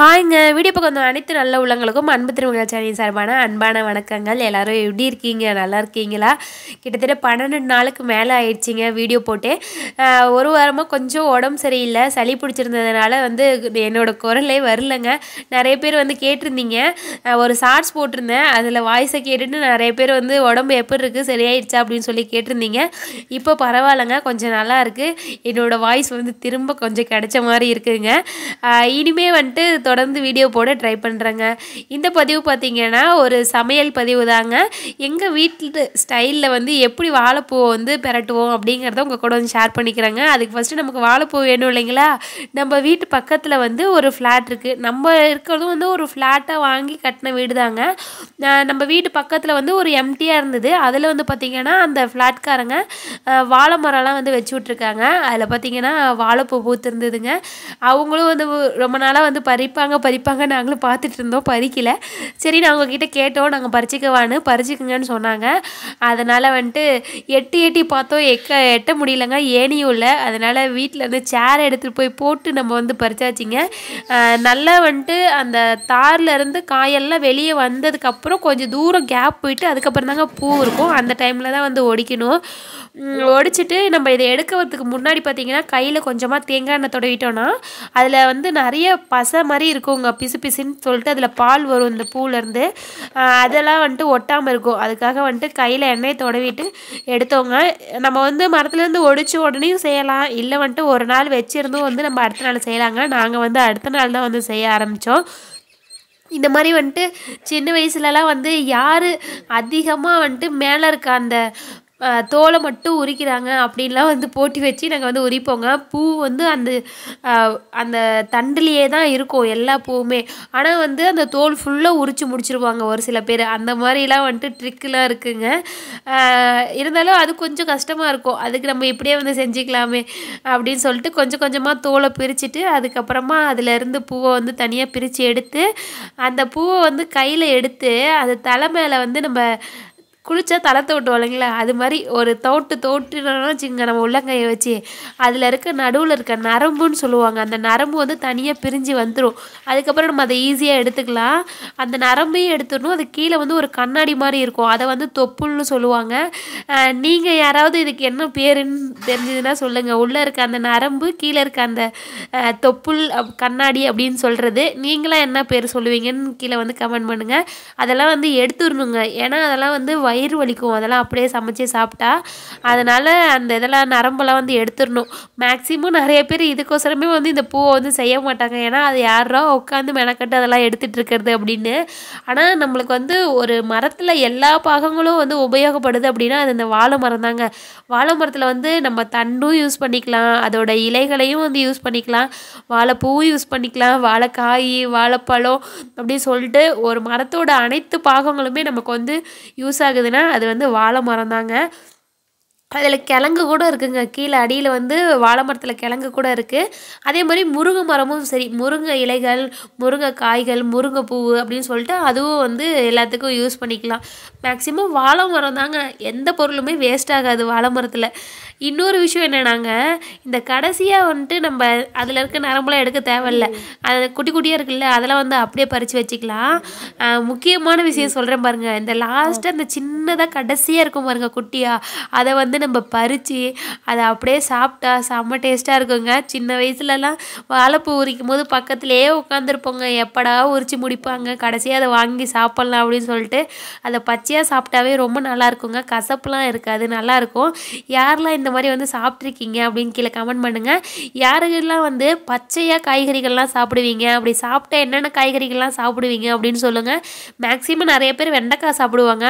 ஹாய்ங்க. Video பக்கம் வந்த அனைத்து நல்ல உள்ளங்களுக்கும் அன்பு திருமகள் சேனல் சார்பான அன்பான வணக்கங்கள். எல்லாரும் எப்படி இருக்கீங்க? நல்லா இருக்கீங்களா? கிட்டத்தட்ட 12 நாளுக்கு மேலே ஆயிடுச்சிங்க வீடியோ போட்டு. ஒரு வாரமாக கொஞ்சம் உடம்பு சரியில்லை, சளி பிடிச்சிருந்ததுனால என்னோடய குரலே வரலைங்க. நிறைய பேர் கேட்டிருந்தீங்க. ஒரு ஷார்ட்ஸ் போட்டிருந்தேன், அதில் வாய்ஸை கேட்டுட்டு நிறைய பேர் உடம்பு எப்படி இருக்குது, சரியாயிடுச்சா அப்படின்னு சொல்லி கேட்டிருந்தீங்க. இப்போ பரவாயில்லைங்க, கொஞ்சம் நல்லா இருக்குது. என்னோடய வாய்ஸ் திரும்ப கொஞ்சம் கிடைச்ச மாதிரி இருக்குதுங்க. இனிமே தொடர்ந்து வீடியோ போட ட்ரை பண்ணுறேங்க. இந்த பதிவு பார்த்திங்கன்னா ஒரு சமையல் பதிவு தாங்க. எங்கள் வீட்டு ஸ்டைலில் எப்படி வாழைப்பூவை பெரட்டுவோம் அப்படிங்கிறத உங்கள் கூட ஷேர் பண்ணிக்கிறேங்க. அதுக்கு ஃபஸ்ட்டு நமக்கு வாழைப்பூ வேணும் இல்லைங்களா? நம்ம வீட்டு பக்கத்தில் ஒரு ஃப்ளாட் இருக்குது. நம்ம இருக்கிறதும் ஒரு ஃப்ளாட்டாக வாங்கி கட்டின வீடு தாங்க. நம்ம வீட்டு பக்கத்தில் ஒரு எம்டியாக இருந்தது. அதில் பார்த்திங்கன்னா அந்த ஃப்ளாட்காரங்க வாழை மரம்லாம் வச்சு விட்ருக்காங்க. அதில் பார்த்திங்கன்னா வாழைப்பூ பூத்துருந்ததுங்க. அவங்களும் ரொம்ப நாளாக பறிப்பாங்க நாங்களும் பார்த்துட்டு இருந்தோம், பறிக்கல. சரி, நான் அவங்கக்கிட்ட கேட்டோம், நாங்கள் பறிச்சுக்குங்கன்னு சொன்னாங்க. அதனால் எட்டி பார்த்தோம், எட்ட முடியலங்க, ஏனியும் இல்லை. அதனால் வீட்டில் சேர் எடுத்துகிட்டு போய் போட்டு நம்ம பறிச்சாச்சிங்க. நல்லா அந்த தார்லேருந்து காயெல்லாம் வெளியே வந்ததுக்கப்புறம் கொஞ்சம் தூரம் கேப் போயிட்டு அதுக்கப்புறம் தாங்க பூ இருக்கும். அந்த டைமில் தான் ஒடிக்கணும். ஒடிச்சிட்டு நம்ம இதை எடுக்கிறதுக்கு முன்னாடி பார்த்திங்கன்னா கையில் கொஞ்சமாக தேங்காய் எண்ணெய் தடவிட்டோன்னா அதில் நிறைய பசை மாதிரி இருக்குங்க, பிசு பிசுன்னு சொல்லிட்டு அதில் பால் வரும் இந்த பூலேருந்து. அதெல்லாம் ஒட்டாமல் இருக்கும். அதுக்காக கையில் எண்ணெயை தடவிட்டு எடுத்தோங்க. நம்ம மரத்துலேருந்து ஒடிச்சு உடனேயும் செய்யலாம், இல்லை ஒரு நாள் வச்சுருந்தும் நம்ம அடுத்த நாள் செய்யலாங்க. நாங்கள் அடுத்த நாள் தான் செய்ய ஆரம்பித்தோம். இந்த மாதிரி சின்ன வயசுலலாம் யார் அதிகமாக மேலே இருக்க அந்த தோலை மட்டும் உரிக்கிறாங்க அப்படின்லாம் போட்டி வச்சு நாங்கள் உரிப்போங்க. பூ அந்த அந்த தண்டுலேயே தான் இருக்கும் எல்லா பூவுமே. ஆனால் அந்த தோல் ஃபுல்லாக உரித்து முடிச்சிருவாங்க ஒரு சில பேர். அந்த மாதிரிலாம் ட்ரிக்கெலாம் இருக்குங்க. இருந்தாலும் அது கொஞ்சம் கஷ்டமாக இருக்கும். அதுக்கு நம்ம இப்படியே செஞ்சுக்கலாமே அப்படின்னு சொல்லிட்டு கொஞ்சம் கொஞ்சமாக தோலை பிரிச்சுட்டு அதுக்கப்புறமா அதிலேருந்து பூவை தனியாக பிரித்து எடுத்து அந்த பூவை கையில் எடுத்து அது தலை மேலே நம்ம குளிச்சா தளத்தை விட்டு இல்லைங்களா, அது மாதிரி ஒரு தோட்டுனா வச்சுங்க, நம்ம உள்ளங்கையை வச்சு அதில் இருக்க நடுவில் இருக்க நரம்புன்னு சொல்லுவாங்க. அந்த நரம்பு தனியாக பிரிஞ்சு வந்துடும். அதுக்கப்புறம் நம்ம அதை ஈஸியாக எடுத்துக்கலாம். அந்த நரம்பையும் எடுத்துடணும். அது கீழே ஒரு கண்ணாடி மாதிரி இருக்கும், அதை தொப்புள்னு சொல்லுவாங்க. நீங்கள் யாராவது இதுக்கு என்ன பேருன்னு தெரிஞ்சதுன்னா சொல்லுங்கள். உள்ளே இருக்க அந்த நரம்பு, கீழே இருக்க அந்த தொப்புள் கண்ணாடி அப்படின்னு சொல்கிறது. நீங்களாம் என்ன பேர் சொல்லுவீங்கன்னு கீழே கமெண்ட் பண்ணுங்கள். அதெல்லாம் எடுத்துடணுங்க. ஏன்னா அதெல்லாம் வயிறு வலிக்கும், அதெல்லாம் அப்படியே சமைச்சு சாப்பிட்டா. அதனால் அந்த இதெல்லாம் நரம்பெல்லாம் எடுத்துடணும். மேக்ஸிமம் நிறைய பேர் இதுக்கோசரமே இந்த பூவை செய்ய மாட்டாங்க. ஏன்னா அது யாரோ உட்காந்து மெனக்கட்டு அதெல்லாம் எடுத்துகிட்டு இருக்கிறது அப்படின்னு. ஆனால் நம்மளுக்கு ஒரு மரத்தில் எல்லா பாகங்களும் உபயோகப்படுது அப்படின்னா அது இந்த வாழை மரம் தாங்க. வாழை மரத்தில் நம்ம தண்டும் யூஸ் பண்ணிக்கலாம், அதோட இலைகளையும் யூஸ் பண்ணிக்கலாம், வாழைப்பூவும் யூஸ் பண்ணிக்கலாம், வாழைக்காய், வாழைப்பழம் அப்படின்னு சொல்லிட்டு ஒரு மரத்தோட அனைத்து பாகங்களுமே நமக்கு யூஸ் ஆகுதுன்னா அது வாழை மரம் தாங்க. அதில் கிழங்கு கூட இருக்குங்க. கீழே அடியில் வாழை மரத்தில் கிழங்கு கூட இருக்குது. அதே மாதிரி முருங்கை மரமும் சரி, முருங்கை இலைகள், முருங்கை காய்கள், முருங்கை பூ அப்படின்னு சொல்லிட்டு அதுவும் எல்லாத்துக்கும் யூஸ் பண்ணிக்கலாம். மேக்ஸிமம் வாழை மரம் தாங்க. எந்த பொருளுமே வேஸ்ட் ஆகாது வாழை மரத்தில். இன்னொரு விஷயம் என்னென்னாங்க, இந்த கடைசியாக நம்ம அதில் இருக்க நரம்பெலாம் எடுக்க தேவையில்லை. அது குட்டி குட்டியாக இருக்குல்ல, அதெல்லாம் அப்படியே பறித்து வச்சுக்கலாம். முக்கியமான விஷயம் சொல்கிறேன் பாருங்கள். இந்த லாஸ்ட்டாக அந்த சின்னதாக கடைசியாக இருக்கும் பாருங்கள் குட்டியாக, அதை நம்ம பறித்து அதை அப்படியே சாப்பிட்டா செம்ம டேஸ்ட்டாக இருக்குங்க. சின்ன வயசுலலாம் வாழைப்பூ உரிக்கும் போது பக்கத்துலேயே உட்காந்துருப்போங்க. எப்படா உரித்து முடிப்பாங்க, கடைசியாக அதை வாங்கி சாப்பிட்லாம் அப்படின்னு சொல்லிட்டு. அதை பச்சையாக சாப்பிட்டாவே ரொம்ப நல்லாயிருக்குங்க, கசப்புலாம் இருக்காது, நல்லாயிருக்கும். யாரெல்லாம் இந்த மாதிரி சாப்பிட்ருக்கீங்க அப்படின்னு கீழே கமெண்ட் பண்ணுங்கள். யாருக்கெல்லாம் பச்சையாக காய்கறிகள்லாம் சாப்பிடுவீங்க, அப்படி சாப்பிட்டா என்னென்ன காய்கறிகள்லாம் சாப்பிடுவீங்க அப்படின்னு சொல்லுங்கள். மேக்ஸிமம் நிறைய பேர் வெண்டைக்காய் சாப்பிடுவாங்க.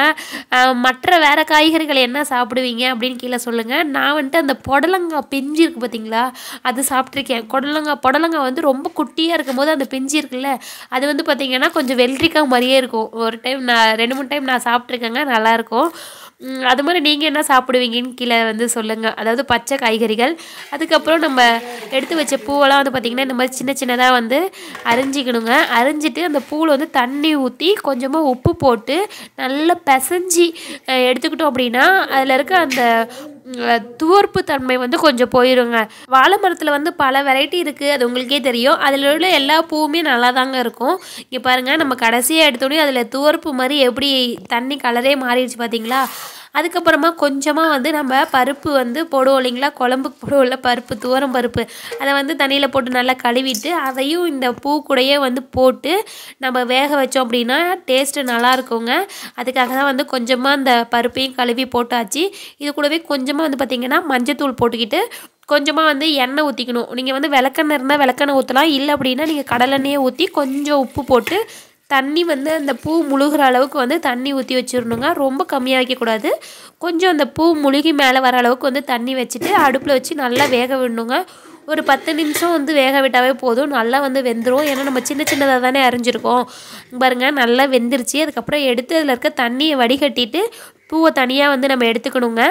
மற்ற வேறு காய்கறிகள் என்ன சாப்பிடுவீங்க அப்படின்னு கீழே சொல்லுங்கள். நான் அந்த புடலங்காய் பிஞ்சு இருக்குது பார்த்தீங்களா, அது சாப்பிட்ருக்கேன். புடலங்காய் ரொம்ப குட்டியாக இருக்கும் போது அந்த பிஞ்சு இருக்குல்ல, அது பார்த்திங்கன்னா கொஞ்சம் வெள்ளரிக்காய் மாதிரியே இருக்கும். ஒரு டைம் நான் 2-3 டைம் நான் சாப்பிட்ருக்கேங்க, நல்லாயிருக்கும். அது மாதிரி நீங்கள் என்ன சாப்பிடுவீங்கன்னு கீழே சொல்லுங்கள். அதாவது பச்சை காய்கறிகள். அதுக்கப்புறம் நம்ம எடுத்து வச்ச பூவெல்லாம் பார்த்திங்கன்னா இந்த மாதிரி சின்ன சின்னதாக அரிஞ்சிக்கணுங்க. அரிஞ்சிட்டு அந்த பூவில் தண்ணி ஊற்றி கொஞ்சமாக உப்பு போட்டு நல்லா பிசைஞ்சி எடுத்துக்கிட்டோம் அப்படின்னா அதில் இருக்க அந்த துவர்ப்பு தன்மை வந்து கொஞ்சம் போயிடுங்க. வாழை மரத்தில் வந்து பல வெரைட்டி இருக்குது, அது உங்களுக்கே தெரியும். அதில் உள்ள எல்லா பூவுமே நல்லா தாங்க இருக்கும். இங்கே பாருங்கள், நம்ம கடைசியாக எடுத்தோடனே அதில் துவர்ப்பு மாதிரி எப்படி தண்ணி கலரே மாறிடுச்சு பார்த்தீங்களா. அதுக்கப்புறமா கொஞ்சமாக வந்து நம்ம பருப்பு வந்து போடுவோம் இல்லைங்களா, குழம்புக்கு போடுவோம்ல பருப்பு, துவரம் பருப்பு, அதை வந்து தண்ணியில் போட்டு நல்லா கழுவிட்டு அதையும் இந்த பூ கூடையே வந்து போட்டு நம்ம வேக வச்சோம் அப்படின்னா டேஸ்ட்டு நல்லா இருக்குங்க. அதுக்காக தான் வந்து கொஞ்சமாக அந்த பருப்பையும் கழுவி போட்டாச்சு. இது கூடவே கொஞ்சமாக வந்து பார்த்திங்கன்னா மஞ்சத்தூள் போட்டுக்கிட்டு கொஞ்சமாக வந்து எண்ணெய் ஊற்றிக்கணும். நீங்கள் வந்து விளக்கெண்ணெய் இருந்தால் விளக்கெண்ணெய் ஊற்றலாம், இல்லை அப்படின்னா நீங்கள் கடலெண்ணெயை ஊற்றி கொஞ்சம் உப்பு போட்டு தண்ணி வந்து அந்த பூ முழுகிற அளவுக்கு வந்து தண்ணி ஊற்றி வச்சிடணுங்க. ரொம்ப கம்மியாக வைக்கக்கூடாது. கொஞ்சம் அந்த பூ முழுகி மேலே வர அளவுக்கு வந்து தண்ணி வச்சுட்டு அடுப்பில் வச்சு நல்லா வேக விடணுங்க. ஒரு 10 நிமிஷம் வந்து வேக விட்டாவே போதும், நல்லா வந்து வெந்துடும். ஏன்னா நம்ம சின்ன சின்னதாக தானே அரிஞ்சிருக்கோம். பாருங்கள், நல்லா வெந்துருச்சு. அதுக்கப்புறம் எடுத்து அதில் இருக்க தண்ணியை வடிகட்டிட்டு பூவை தனியாக வந்து நம்ம எடுத்துக்கணுங்க.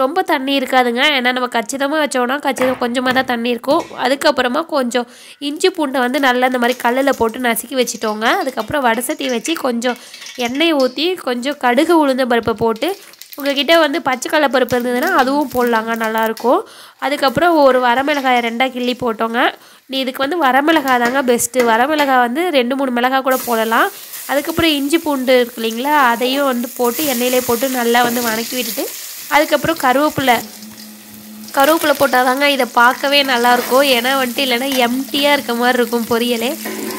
ரொம்ப தண்ணி இருக்காதுங்க, ஏன்னா நம்ம கச்சிதமாக வச்சோன்னா கொஞ்சமாக தான் தண்ணி இருக்கும். அதுக்கப்புறமா கொஞ்சம் இஞ்சி பூண்டை வந்து நல்லா இந்த மாதிரி கல்லில் போட்டு நசுக்கி வச்சுட்டோங்க. அதுக்கப்புறம் வடசட்டி வச்சு கொஞ்சம் எண்ணெய் ஊற்றி கொஞ்சம் கடுகு உளுந்த பருப்பை போட்டு, உங்கள்கிட்ட வந்து பச்சை கடலை பருப்பு இருந்ததுன்னா அதுவும் போடலாங்க, நல்லாயிருக்கும். அதுக்கப்புறம் ஒரு வரமிளகாயை 2ஆக கிள்ளி போட்டோங்க. இதுக்கு வந்து வரமிளகாய் தாங்க பெஸ்ட்டு. வரமிளகாய் வந்து 2-3 மிளகாய் கூட போடலாம். அதுக்கப்புறம் இஞ்சி பூண்டு இருக்கு இல்லைங்களா, அதையும் வந்து போட்டு எண்ணெயிலே போட்டு நல்லா வந்து வதக்கி விட்டுட்டு அதுக்கப்புறம் கருவேப்பிலை போட்டால் தாங்க இதை பார்க்கவே நல்லாயிருக்கும். ஏன்னா வந்துட்டு இல்லைன்னா எம்டியாக இருக்க மாதிரி இருக்கும் பொரியலே.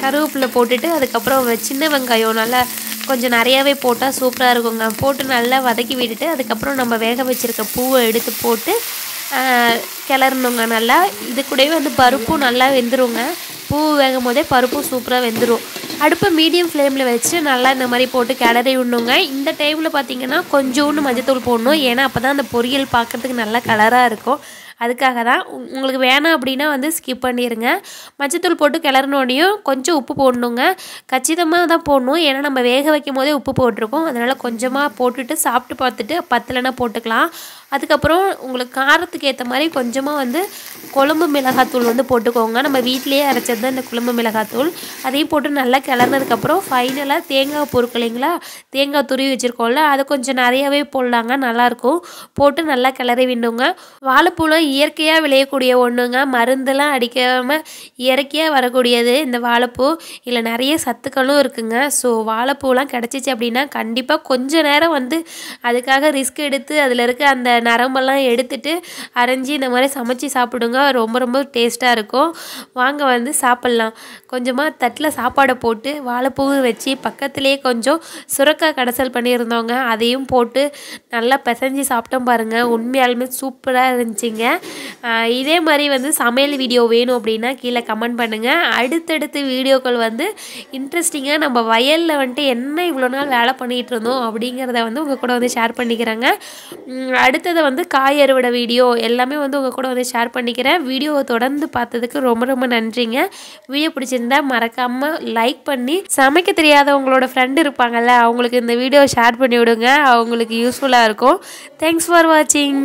கருவேப்பிலை போட்டுட்டு அதுக்கப்புறம் சின்ன வெங்காயம் நல்லா கொஞ்சம் நிறையாவே போட்டால் சூப்பராக இருக்குங்க. போட்டு நல்லா வதக்கி விட்டுட்டு அதுக்கப்புறம் நம்ம வேக வச்சுருக்க பூவை எடுத்து போட்டு கிளறணுங்க நல்லா. இது கூடவே வந்து பருப்பும் நல்லா வெந்துருங்க. பூ வேகும் போதே பருப்பும் சூப்பராக வெந்துடும். அடுப்பை மீடியம் ஃப்ளேமில் வச்சு நல்லா இந்த மாதிரி போட்டு கிளறி விடணுங்க. இந்த டைமில் பார்த்திங்கன்னா கொஞ்சோண்டு மஞ்சத்தூள் போடணும், ஏன்னா அப்போ தான் அந்த பொரியல் பார்க்குறதுக்கு நல்லா கலராக இருக்கும். அதுக்காக தான். உங்களுக்கு வேணாம் அப்படின்னா வந்து ஸ்கிப் பண்ணிடுங்க. மஞ்சத்தூள் போட்டு கிளறினோடையும் கொஞ்சம் உப்பு போடணுங்க. கச்சிதமாக தான் போடணும், ஏன்னா நம்ம வேக வைக்கும் போதே உப்பு போட்டிருக்கோம். அதனால் கொஞ்சமாக போட்டுட்டு சாப்பிட்டு பார்த்துட்டு பத்தலைன்னா போட்டுக்கலாம். அதுக்கப்புறம் உங்களுக்கு காரத்துக்கு ஏற்ற மாதிரி கொஞ்சமாக வந்து குழம்பு மிளகாத்தூள் வந்து போட்டுக்கோங்க. நம்ம வீட்டிலேயே அரைச்சது தான் இந்த குழம்பு மிளகாத்தூள். அதையும் போட்டு நல்லா கிளறினதுக்கப்புறம் ஃபைனலாக தேங்காய் பொருக்கு இல்லைங்களா, தேங்காய் துருவி வச்சுருக்கோம்ல, அதை கொஞ்சம் நிறையாவே போடலாங்க, நல்லாயிருக்கும். போட்டு நல்லா கிளறி விடணுங்க. வாழைப்பூலாம் இயற்கையாக விளையக்கூடிய ஒன்றுங்க, மருந்தெல்லாம் அடிக்காமல் இயற்கையாக வரக்கூடியது இந்த வாழைப்பூ. இல்லை நிறைய சத்துக்களும் இருக்குங்க. ஸோ வாழைப்பூலாம் கிடச்சிச்சு அப்படின்னா கண்டிப்பாக கொஞ்சம் நேரம் வந்து அதுக்காக ரிஸ்க் எடுத்து அதில் இருக்க அந்த நரம்பெல்லாம் எடுத்துட்டு அரைஞ்சி இந்த மாதிரி சமைச்சி சாப்பிடுங்க. ரொம்ப ரொம்ப டேஸ்ட்டாக இருக்கும். வாங்க வந்து சாப்பிட்லாம். கொஞ்சமாக தட்டில் சாப்பாடை போட்டு வாழைப்பூவும் வச்சு பக்கத்துலேயே கொஞ்சம் சுரக்காய் கடைசல் பண்ணியிருந்தோங்க, அதையும் போட்டு நல்லா பிசைஞ்சு சாப்பிட்டோம் பாருங்கள். உண்மையாலுமே சூப்பராக இருந்துச்சுங்க. இதே மாதிரி வந்து சமையல் வீடியோ வேணும் அப்படின்னா கீழே கமெண்ட் பண்ணுங்கள். அடுத்தடுத்து வீடியோக்கள் வந்து இன்ட்ரெஸ்டிங்காக நம்ம வயலில் வந்துட்டு என்ன இவ்வளோ நாள் வேலை பண்ணிகிட்டு இருந்தோம் அப்படிங்கிறத வந்து உங்கள் கூட வந்து ஷேர் பண்ணிக்கிறேங்க. அடுத்தது வந்து காய் அறுவடை வீடியோ எல்லாமே வந்து உங்கள் கூட வந்து ஷேர் பண்ணிக்கிறேன். வீடியோவை தொடர்ந்து பார்த்ததுக்கு ரொம்ப ரொம்ப நன்றிங்க. வீடியோ பிடிச்சிருந்தா மறக்காமல் லைக் பண்ணி, சமைக்க தெரியாதவங்களோட ஃப்ரெண்டு இருப்பாங்கள்ல அவங்களுக்கு இந்த வீடியோ ஷேர் பண்ணி விடுங்க, அவங்களுக்கு யூஸ்ஃபுல்லாக இருக்கும். தேங்க்ஸ் ஃபார் வாட்சிங்.